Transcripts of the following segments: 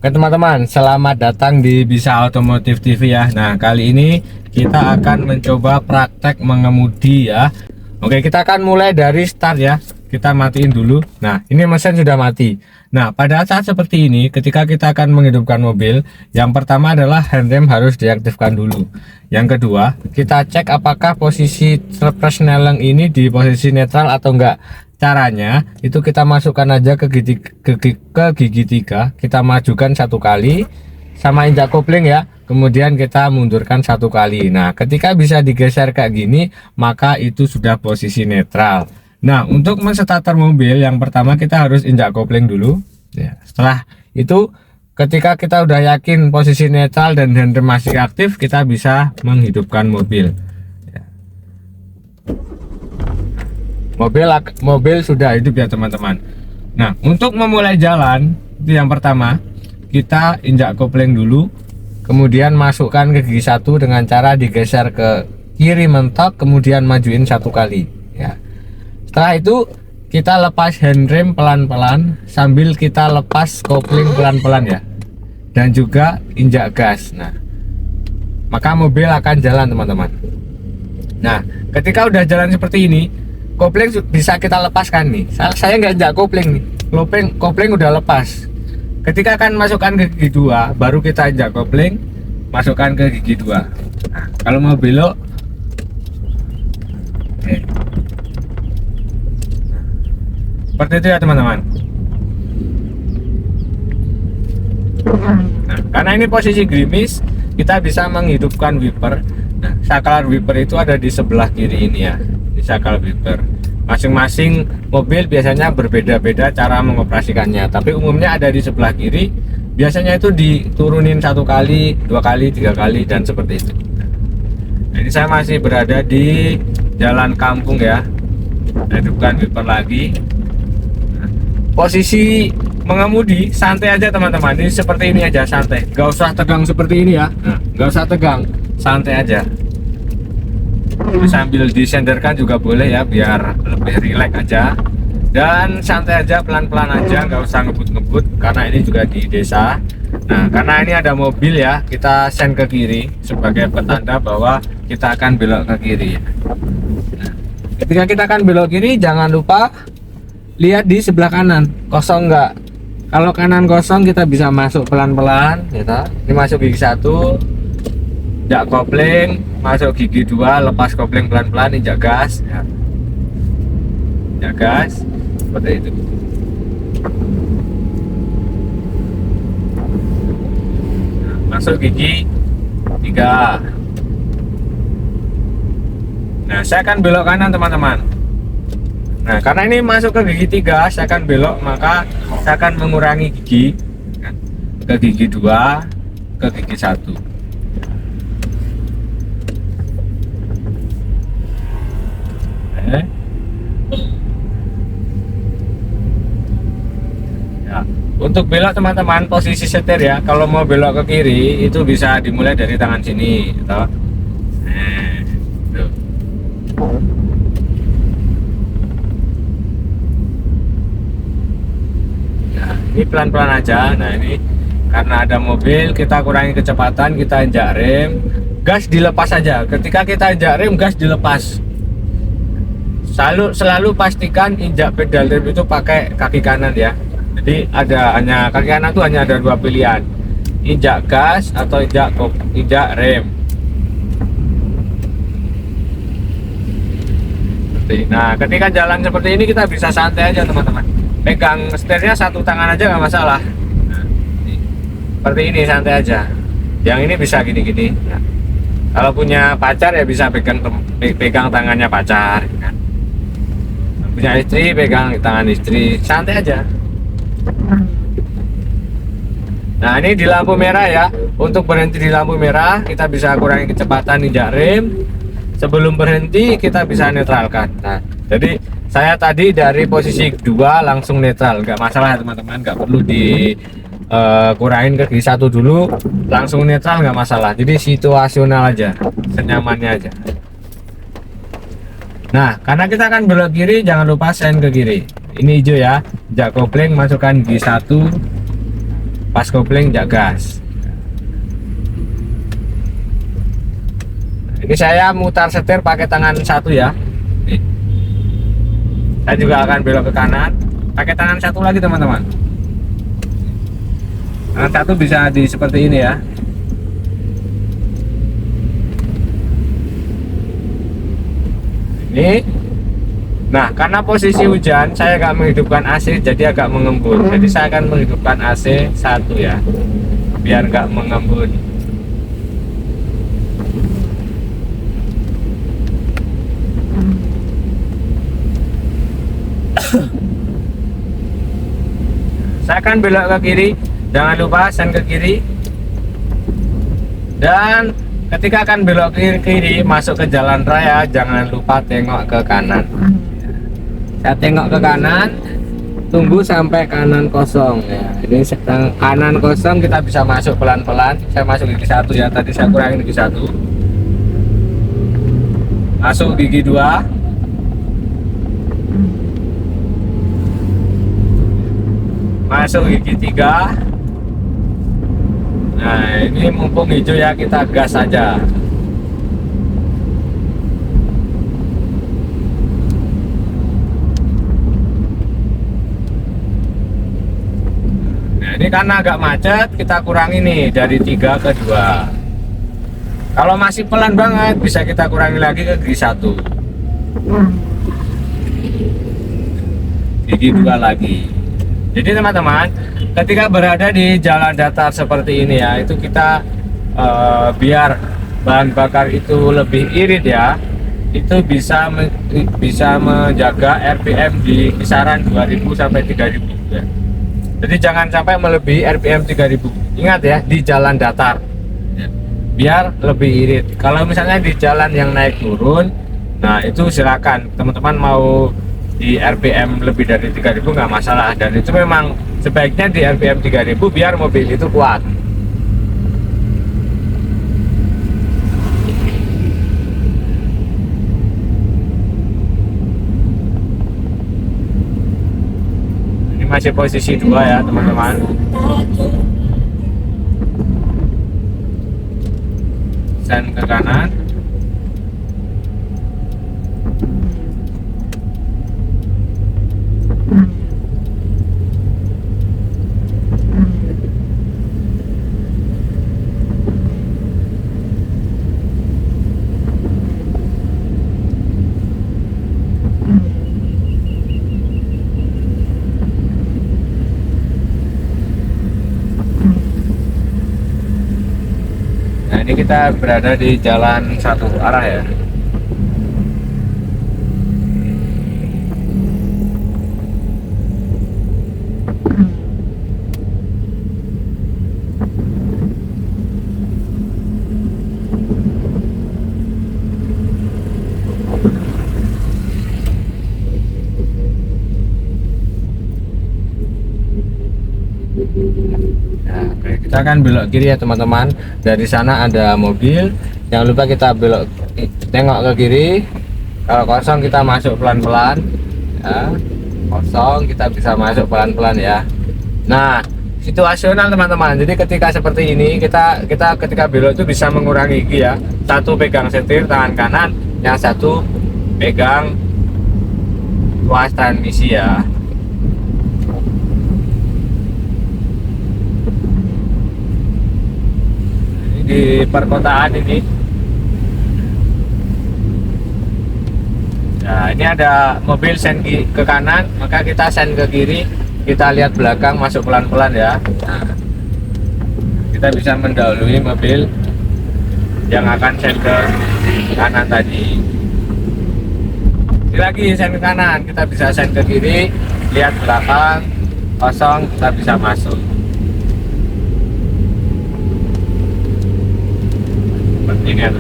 Oke teman-teman, selamat datang di Bisa Otomotif TV ya. Nah, kali ini kita akan mencoba praktek mengemudi ya. Oke, kita akan mulai dari start ya. Kita matiin dulu. Nah, ini mesin sudah mati. Nah, pada saat seperti ini, ketika kita akan menghidupkan mobil, yang pertama adalah handrem harus diaktifkan dulu. Yang kedua, kita cek apakah posisi persneleng ini di posisi netral atau enggak. Caranya itu kita masukkan aja ke gigi 3, kita majukan satu kali sama injak kopling ya, kemudian kita mundurkan satu kali. Nah, ketika bisa digeser kayak gini, maka itu sudah posisi netral. Nah, untuk menstarter mobil yang pertama kita harus injak kopling dulu ya. Setelah itu ketika kita udah yakin posisi netral dan handrem masih aktif, kita bisa menghidupkan mobil. Mobil sudah hidup ya teman-teman. Nah, untuk memulai jalan itu yang pertama kita injak kopling dulu, kemudian masukkan ke gigi 1 dengan cara digeser ke kiri mentok, kemudian majuin satu kali ya. Setelah itu kita lepas handrem pelan-pelan sambil kita lepas kopling pelan-pelan ya, dan juga injak gas. Nah, maka mobil akan jalan teman-teman. Nah, ketika udah jalan seperti ini, kopling bisa kita lepaskan nih. Saya nggak injak kopling nih, kopling udah lepas. Ketika akan masukkan ke gigi 2, baru kita injak kopling, masukkan ke gigi 2. Nah, kalau mau belok, oke. Seperti itu ya teman-teman. Nah, karena ini posisi gerimis, kita bisa menghidupkan wiper. Nah, saklar wiper itu ada di sebelah kiri ini ya, di saklar wiper. Masing-masing mobil biasanya berbeda-beda cara mengoperasikannya, tapi umumnya ada di sebelah kiri. Biasanya itu diturunin satu kali, 2 kali, 3 kali, dan seperti itu. Nah, ini saya masih berada di jalan kampung ya. Hidupkan wiper lagi. Nah, posisi mengemudi santai aja teman-teman. Ini seperti ini aja, santai. Gak usah tegang seperti ini ya. Nah, gak usah tegang, santai aja. Sambil disenderkan juga boleh ya, biar lebih rileks aja, dan santai aja, pelan-pelan aja, nggak usah ngebut-ngebut karena ini juga di desa. Nah, karena ini ada mobil ya, kita send ke kiri sebagai petanda bahwa kita akan belok ke kiri. Nah, ketika kita akan belok kiri, jangan lupa lihat di sebelah kanan kosong nggak. Kalau kanan kosong, kita bisa masuk pelan-pelan gitu. Ini masuk gigi 1, injak kopling, masuk gigi 2, lepas kopling pelan-pelan, injak gas ya. Injak gas seperti itu. Nah, masuk gigi 3. Nah, saya akan belok kanan teman-teman. Nah, karena ini masuk ke gigi 3, saya akan belok, maka saya akan mengurangi gigi ke gigi 2, ke gigi 1. Ya, untuk belok teman-teman, posisi setir ya, kalau mau belok ke kiri itu bisa dimulai dari tangan sini gitu. Tuh. Nah, ini pelan-pelan aja. Nah, ini karena ada mobil, kita kurangi kecepatan, kita injak rem, gas dilepas aja. Ketika kita injak rem, gas dilepas. Selalu pastikan injak pedal rem itu pakai kaki kanan ya. Jadi hanya kaki kanan tuh hanya ada 2 pilihan, injak gas atau injak rem. Nah, ketika jalan seperti ini kita bisa santai aja teman-teman. Pegang setirnya satu tangan aja nggak masalah. Nah, seperti ini santai aja. Yang ini bisa gini-gini. Nah, kalau punya pacar ya bisa pegang tangannya pacar kan. Punya istri, pegang tangan istri, santai aja. Nah, ini di lampu merah ya. Untuk berhenti di lampu merah, kita bisa kurangi kecepatan, injak rem. Sebelum berhenti, kita bisa netralkan. Nah, jadi saya tadi dari posisi 2 langsung netral, nggak masalah teman-teman, nggak perlu kurangin ke gigi 1 dulu, langsung netral nggak masalah. Jadi situasional aja, senyamannya aja. Nah, karena kita akan belok kiri, jangan lupa send ke kiri. Ini hijau ya, injak kopling, masukkan gigi 1, pas kopling jak gas. Ini saya mutar setir pakai tangan satu ya. Nih. Saya juga akan belok ke kanan pakai tangan satu lagi teman-teman. Tangan satu bisa di seperti ini ya. Ini. Nah, karena posisi hujan saya agak menghidupkan AC jadi agak mengembun. Jadi saya akan menghidupkan AC satu ya, biar nggak mengembun. Saya akan belok ke kiri, jangan lupa sen ke kiri. Dan ketika akan belok ke kiri masuk ke jalan raya, jangan lupa tengok ke kanan. Saya tengok ke kanan, tunggu sampai kanan kosong ya. Ini sedang kanan kosong, kita bisa masuk pelan-pelan. Saya masuk gigi satu ya, tadi saya kurangin gigi satu. Masuk gigi dua. Masuk gigi tiga. Nah, ini mumpung hijau ya, kita gas saja. Nah, ini karena agak macet, kita kurangi nih dari 3 ke 2. Kalau masih pelan banget, bisa kita kurangi lagi ke gigi 1. Gigi 2 lagi. Jadi teman-teman, ketika berada di jalan datar seperti ini ya, itu kita biar bahan bakar itu lebih irit ya, itu bisa menjaga RPM di kisaran 2000 sampai 3000 ya. Jadi jangan sampai melebihi RPM 3000. Ingat ya, di jalan datar ya, biar lebih irit. Kalau misalnya di jalan yang naik turun, nah itu silakan teman-teman mau di RPM lebih dari 3000 nggak masalah, dan itu memang sebaiknya di RPM 3000 biar mobil itu kuat. Ini masih posisi 2 ya teman-teman. Sen ke kanan. Nah, ini kita berada di jalan satu arah ya. Nah, oke, kita akan belok kiri ya teman-teman. Dari sana ada mobil, jangan lupa kita belok, tengok ke kiri. Kalau kosong kita masuk pelan-pelan ya. Kosong kita bisa masuk pelan-pelan ya. Nah, situasional teman-teman. Jadi ketika seperti ini kita ketika belok itu bisa mengurangi gigi ya. Satu pegang setir tangan kanan, yang satu pegang tuas transmisi ya. Di perkotaan ini. Nah, ini ada mobil sen ke kanan, maka kita sen ke kiri, kita lihat belakang, masuk pelan-pelan ya. Nah, kita bisa mendahului mobil yang akan sen ke kanan tadi. Ini lagi sen ke kanan, kita bisa sen ke kiri, lihat belakang, kosong, kita bisa masuk. Penting ya.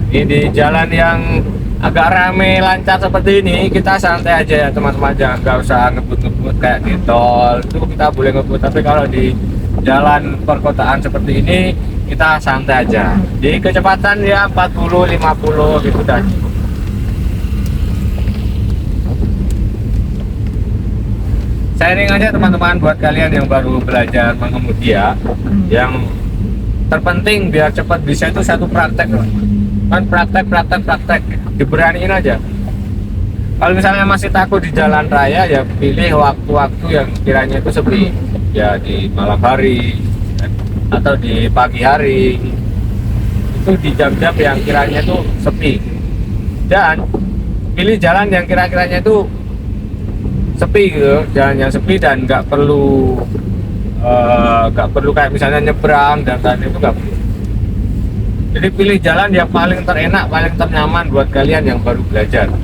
Ini di jalan yang agak rame lancar seperti ini, kita santai aja ya teman-teman, jangan nggak usah ngebut-ngebut kayak di tol. Itu kita boleh ngebut, tapi kalau di jalan perkotaan seperti ini kita santai aja. Di kecepatan ya 40-50 gitu dah cukup. sharing aja teman-teman buat kalian yang baru belajar mengemudi ya. Yang terpenting biar cepat bisa itu satu praktek kan, praktek diberaniin aja. Kalau misalnya masih takut di jalan raya ya pilih waktu-waktu yang kiranya itu sepi ya, di malam hari atau di pagi hari, itu di jam-jam yang kiranya itu sepi, dan pilih jalan yang kira-kiranya itu sepi gitu, jalan yang sepi dan nggak perlu kayak misalnya nyebrang dan lain itu nggak perlu. Jadi pilih jalan yang paling terenak, paling ternyaman buat kalian yang baru belajar. Nah,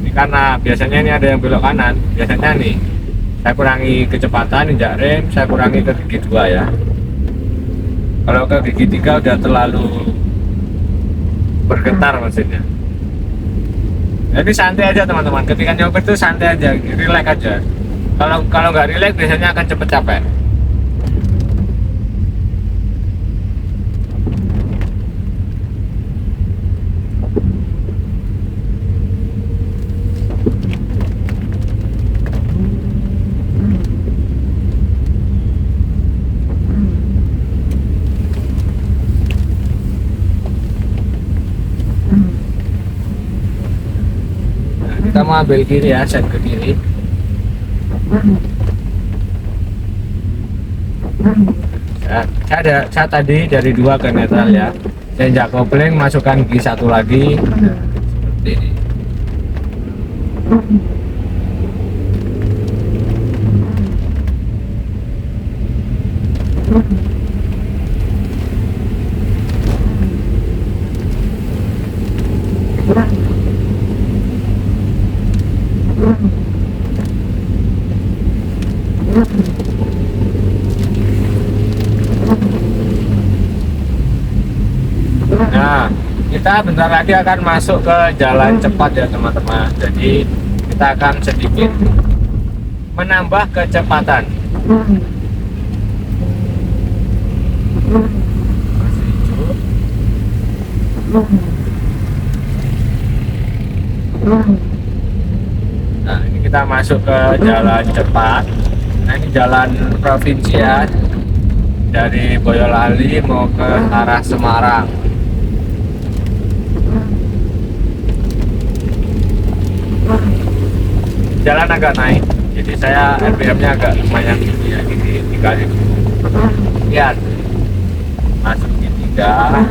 ini karena biasanya ini ada yang belok kanan, biasanya nih saya kurangi kecepatan, injak rem, saya kurangi ke gigi 2 ya. Kalau ke gigi 3 udah terlalu bergetar mesinnya. Jadi santai aja teman-teman, ketika nyoba itu santai aja, relax aja. Kalau nggak relax biasanya akan cepet capek. Nah, kita mau ambil kiri ya, set ke kiri. Ya, saya tadi dari 2 ke netral ya. Saya injak kopling, masukkan gigi 1 lagi. Seperti ini. Nah, kita bentar lagi akan masuk ke jalan cepat ya teman-teman. Jadi kita akan sedikit menambah kecepatan. Nah, ini kita masuk ke jalan cepat. Nah, ini jalan provinsi ya, dari Boyolali mau ke arah Semarang. Jalan agak naik, jadi saya RPM-nya agak lumayan tinggi ya, ini 3.000. Lihat, masuk di 3.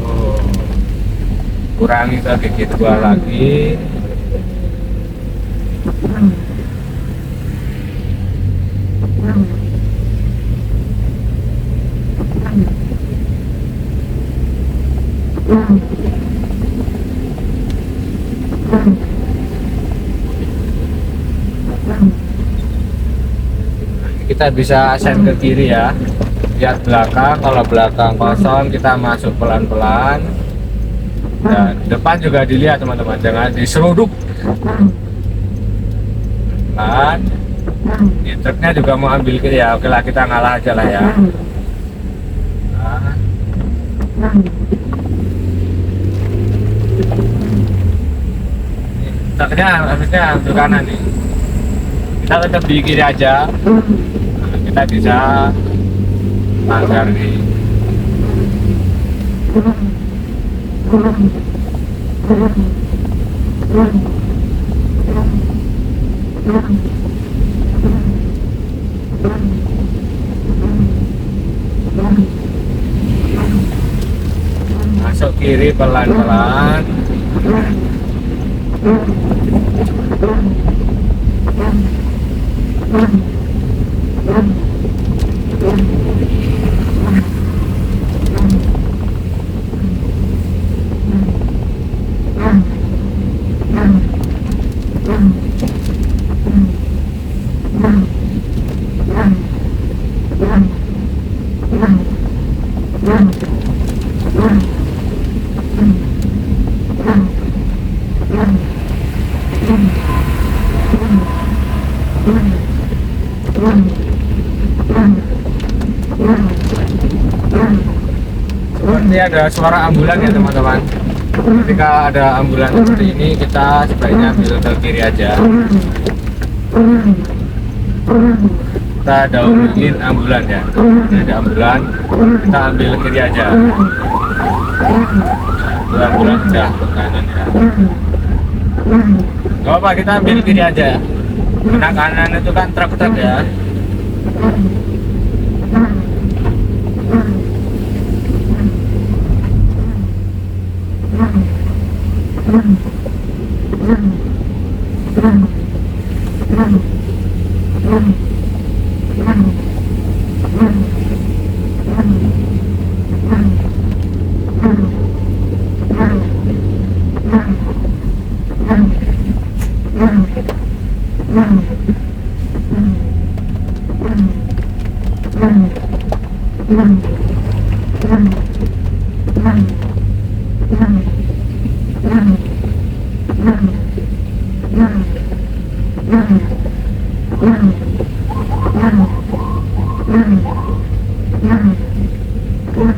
Oh, kurangi ke gigi 2 lagi. Kita bisa asen ke kiri ya, lihat belakang. Kalau belakang kosong kita masuk pelan-pelan, dan depan juga dilihat teman-teman, jangan diseruduk. Pelan, di truknya juga mau ambil kiri ya, oke lah kita ngalah aja lah ya. Nah. Truknya harusnya ambil kanan nih, kita tetap di kiri aja. Nah, kita bisa langgar nih. Masuk kiri pelan-pelan. Seperti ada suara ambulan ya teman-teman. Ketika ada ambulan seperti ini, kita sebaiknya ambil ke kiri aja. Kita dahuluin ambulan ya. Ini ada ambulan, kita ambil kiri aja. Itu ambulan sudah ke kanan ya. Gak apa, kita ambil kiri aja. Karena kanan itu kan truk-truk ya.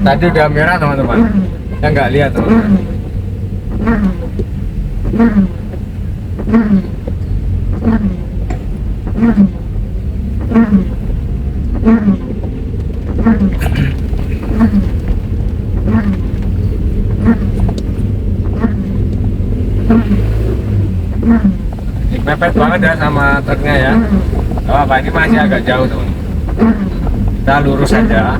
Tadi udah merah teman-teman. Saya nggak lihat teman-teman. Ini mepet banget ya sama truknya ya. Gak apa-apa, ini masih agak jauh teman. Kita lurus saja.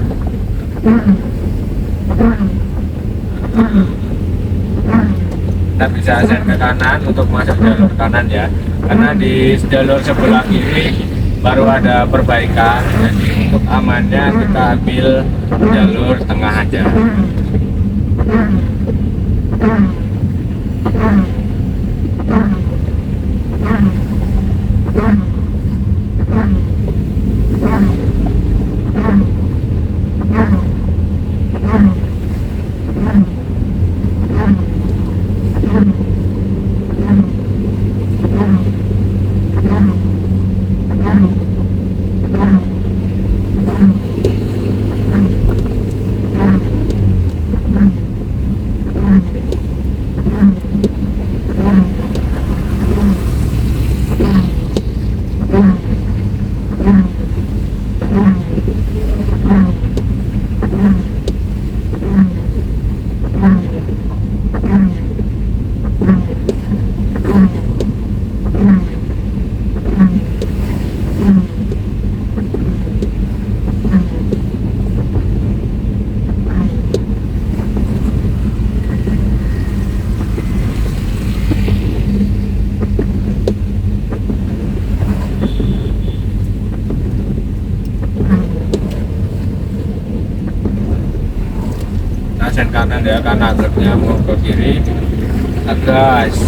Kita bisa set ke kanan untuk masuk jalur kanan ya, karena di jalur sebelah kiri baru ada perbaikan. Jadi untuk amannya kita ambil jalur tengah aja. Kanan ya, karena truknya mau ke kiri, gas.